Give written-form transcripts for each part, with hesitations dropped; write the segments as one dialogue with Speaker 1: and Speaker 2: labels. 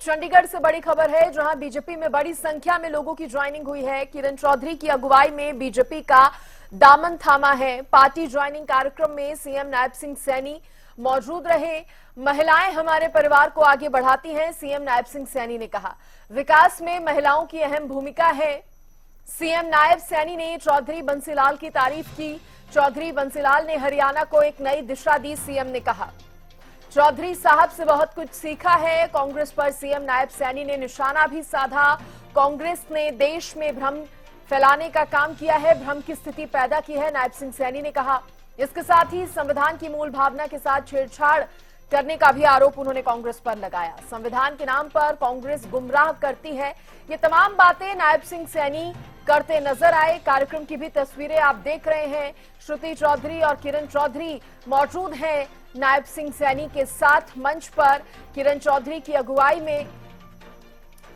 Speaker 1: चंडीगढ़ से बड़ी खबर है, जहां बीजेपी में बड़ी संख्या में लोगों की ज्वाइनिंग हुई है। किरण चौधरी की अगुवाई में बीजेपी का दामन थामा है। पार्टी ज्वाइनिंग कार्यक्रम में सीएम नायब सिंह सैनी मौजूद रहे। महिलाएं हमारे परिवार को आगे बढ़ाती हैं, सीएम नायब सिंह सैनी ने कहा। विकास में महिलाओं की अहम भूमिका है। सीएम नायब सैनी ने चौधरी बंसीलाल की तारीफ की। चौधरी बंसीलाल ने हरियाणा को एक नई दिशा दी, सीएम ने कहा। चौधरी साहब से बहुत कुछ सीखा है। कांग्रेस पर सीएम नायब सैनी ने निशाना भी साधा। कांग्रेस ने देश में भ्रम फैलाने का काम किया है, भ्रम की स्थिति पैदा की है, नायब सिंह सैनी ने कहा। इसके साथ ही संविधान की मूल भावना के साथ छेड़छाड़ करने का भी आरोप उन्होंने कांग्रेस पर लगाया। संविधान के नाम पर कांग्रेस गुमराह करती है। ये तमाम बातें नायब सिंह सैनी करते नजर आए। कार्यक्रम की भी तस्वीरें आप देख रहे हैं। श्रुति चौधरी और किरण चौधरी मौजूद हैं नायब सिंह सैनी के साथ मंच पर। किरण चौधरी की अगुवाई में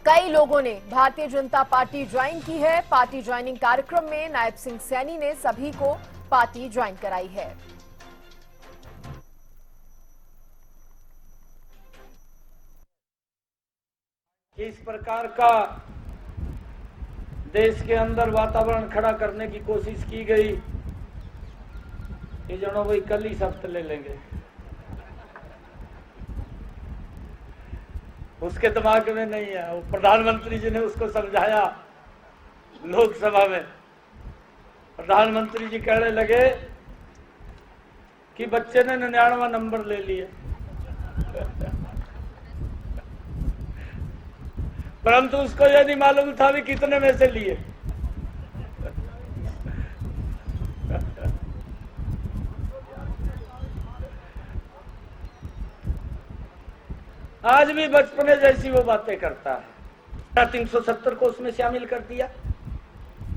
Speaker 1: कई लोगों ने भारतीय जनता पार्टी ज्वाइन की है। पार्टी ज्वाइनिंग कार्यक्रम में नायब सिंह सैनी ने सभी को पार्टी ज्वाइन कराई है।
Speaker 2: इस प्रकार का देश के अंदर वातावरण खड़ा करने की कोशिश की गई कि जनो भाई कल ही शपथ ले लेंगे। उसके दिमाग में नहीं है। वो प्रधानमंत्री जी ने उसको समझाया लोकसभा में। प्रधानमंत्री जी कहने लगे कि बच्चे ने 99वां नंबर ले लिए, परंतु उसको यह नहीं मालूम था भी कितने में से लिए। आज भी बचपने जैसी वो बातें करता है। 370 को उसमें शामिल कर दिया।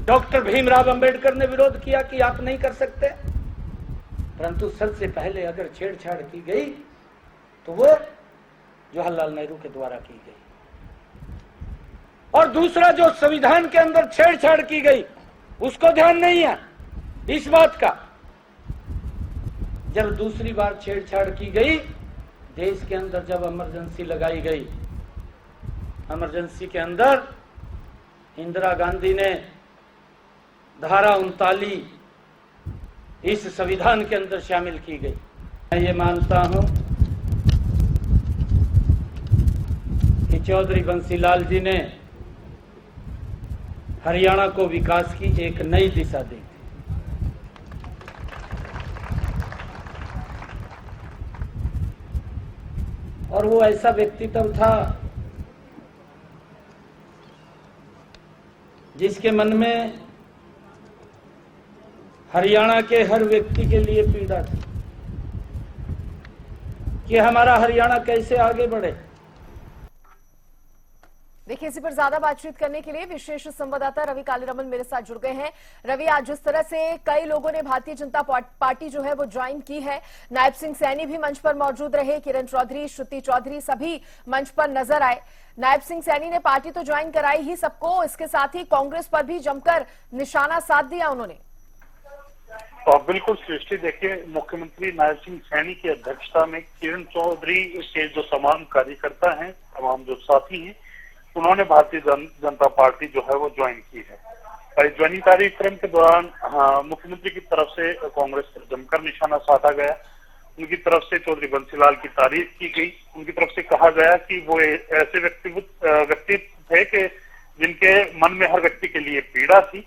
Speaker 2: डॉक्टर भीमराव अंबेडकर ने विरोध किया कि आप नहीं कर सकते, परंतु सबसे पहले अगर छेड़छाड़ की गई तो वो जवाहरलाल नेहरू के द्वारा की गई। और दूसरा, जो संविधान के अंदर छेड़छाड़ की गई उसको ध्यान नहीं है इस बात का। जब दूसरी बार छेड़छाड़ की गई, देश के अंदर जब इमरजेंसी लगाई गई, इमरजेंसी के अंदर इंदिरा गांधी ने धारा 39 इस संविधान के अंदर शामिल की गई। मैं ये मानता हूं कि चौधरी बंसीलाल जी ने हरियाणा को विकास की एक नई दिशा दी। और वो ऐसा व्यक्तित्व था जिसके मन में हरियाणा के हर व्यक्ति के लिए पीड़ा थी कि हमारा हरियाणा कैसे आगे बढ़े।
Speaker 1: देखिए, इसी पर ज्यादा बातचीत करने के लिए विशेष संवाददाता रवि कालीरमन मेरे साथ जुड़ गए हैं। रवि, आज जिस तरह से कई लोगों ने भारतीय जनता पार्टी जो है वो ज्वाइन की है, नायब सिंह सैनी भी मंच पर मौजूद रहे, किरण चौधरी, श्रुति चौधरी सभी मंच पर नजर आए। नायब सिंह सैनी ने पार्टी तो ज्वाइन कराई ही सबको, इसके साथ ही कांग्रेस पर भी जमकर निशाना साध दिया उन्होंने।
Speaker 3: बिल्कुल सृष्टि, देखिए, मुख्यमंत्री नायब सिंह सैनी की अध्यक्षता में किरण चौधरी के जो तमाम कार्यकर्ता हैं, तमाम जो साथी हैं, उन्होंने भारतीय जनता पार्टी जो है वो ज्वाइन की है। ज्वाइनिंग कार्यक्रम के दौरान मुख्यमंत्री की तरफ से कांग्रेस पर जमकर निशाना साधा गया। उनकी तरफ से चौधरी बंसीलाल की तारीफ की गई। उनकी तरफ से कहा गया कि वो ऐसे व्यक्ति थे कि जिनके मन में हर व्यक्ति के लिए पीड़ा थी।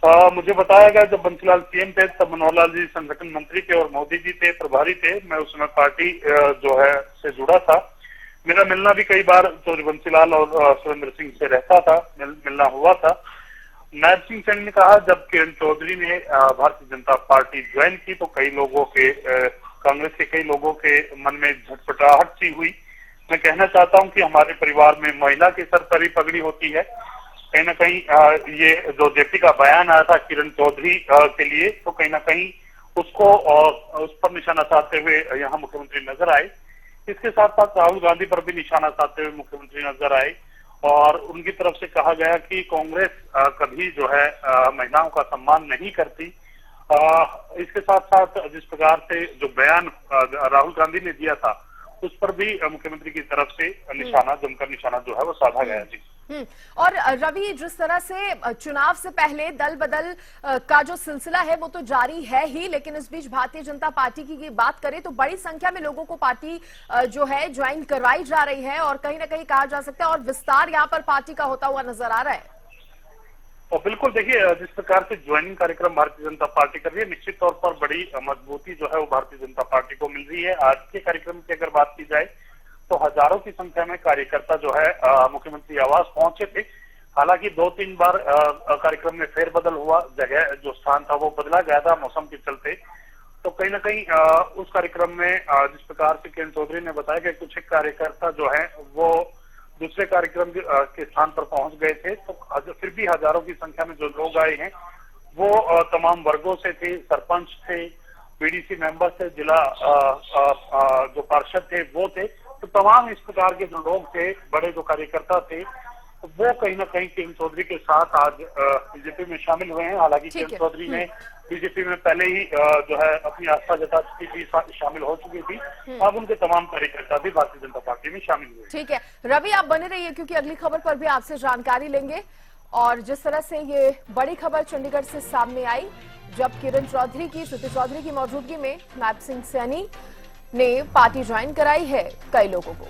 Speaker 3: मुझे बताया गया जब बंसीलाल सीएम थे तब मनोहर लाल जी संगठन मंत्री थे और मोदी जी थे प्रभारी थे। मैं उस समय पार्टी जो है से जुड़ा था। मेरा मिलना भी कई बार चौधरी बंसीलाल और सुरेंद्र सिंह से रहता था, मिलना हुआ था। नायब सिंह सैनी ने कहा जब किरण चौधरी ने भारतीय जनता पार्टी ज्वाइन की तो कई लोगों के कांग्रेस के कई लोगों के मन में झटपटाहट सी हुई। मैं कहना चाहता हूं कि हमारे परिवार में महिला के सर पर ही पगड़ी होती है। कहीं ना कहीं ये जो जेपी का बयान आया था किरण चौधरी के लिए, तो कहीं ना कहीं उसको उस पर निशाना साधते हुए यहाँ मुख्यमंत्री नजर आए। इसके साथ साथ राहुल गांधी पर भी निशाना साधते हुए मुख्यमंत्री नजर आए और उनकी तरफ से कहा गया कि कांग्रेस कभी जो है महिलाओं का सम्मान नहीं करती। इसके साथ साथ जिस प्रकार से जो बयान राहुल गांधी ने दिया था उस पर भी मुख्यमंत्री की तरफ से निशाना, जमकर निशाना जो है वो साधा गया। जी
Speaker 1: और रवि, जिस तरह से चुनाव से पहले दल बदल का जो सिलसिला है वो तो जारी है ही, लेकिन इस बीच भारतीय जनता पार्टी की बात करें तो बड़ी संख्या में लोगों को पार्टी जो है ज्वाइन करवाई जा रही है और कहीं ना कहीं कहा जा सकता है और विस्तार यहाँ पर पार्टी का होता हुआ नजर आ रहा है।
Speaker 3: और बिल्कुल देखिए, जिस प्रकार से ज्वाइनिंग कार्यक्रम भारतीय जनता पार्टी कर रही है, निश्चित तौर पर बड़ी मजबूती जो है वो भारतीय जनता पार्टी को मिल रही है। आज के कार्यक्रम की अगर बात की जाए तो हजारों की संख्या में कार्यकर्ता जो है मुख्यमंत्री आवास पहुंचे थे। हालांकि 2-3 बार कार्यक्रम में फेरबदल हुआ, जगह जो स्थान था वो बदला गया था मौसम के चलते। तो कहीं ना कहीं उस कार्यक्रम में जिस प्रकार से किरण चौधरी ने बताया कि कुछ एक कार्यकर्ता जो है वो दूसरे कार्यक्रम के स्थान पर पहुंच गए थे, तो फिर भी हजारों की संख्या में जो लोग आए हैं वो तमाम वर्गों से थे। सरपंच थे, बीडीसी मेंबर थे, जिला जो पार्षद थे वो थे। तो तमाम इस प्रकार के जो लोग थे, बड़े जो कार्यकर्ता थे, वो कहीं ना कहीं किरण चौधरी के साथ आज बीजेपी में शामिल हुए हैं। हालांकि किरण चौधरी ने बीजेपी में पहले ही जो है अपनी आस्था जता चुकी थी, शामिल हो चुकी थी। अब उनके तमाम कार्यकर्ता भी भारतीय जनता पार्टी में शामिल हुए।
Speaker 1: ठीक है रवि, आप बने रहिए क्योंकि अगली खबर पर भी आपसे जानकारी लेंगे। और जिस तरह से ये बड़ी खबर चंडीगढ़ से सामने आई, जब किरण चौधरी की, श्रुति चौधरी की मौजूदगी में नायब सिंह सैनी ने पार्टी ज्वाइन कराई है कई लोगों को।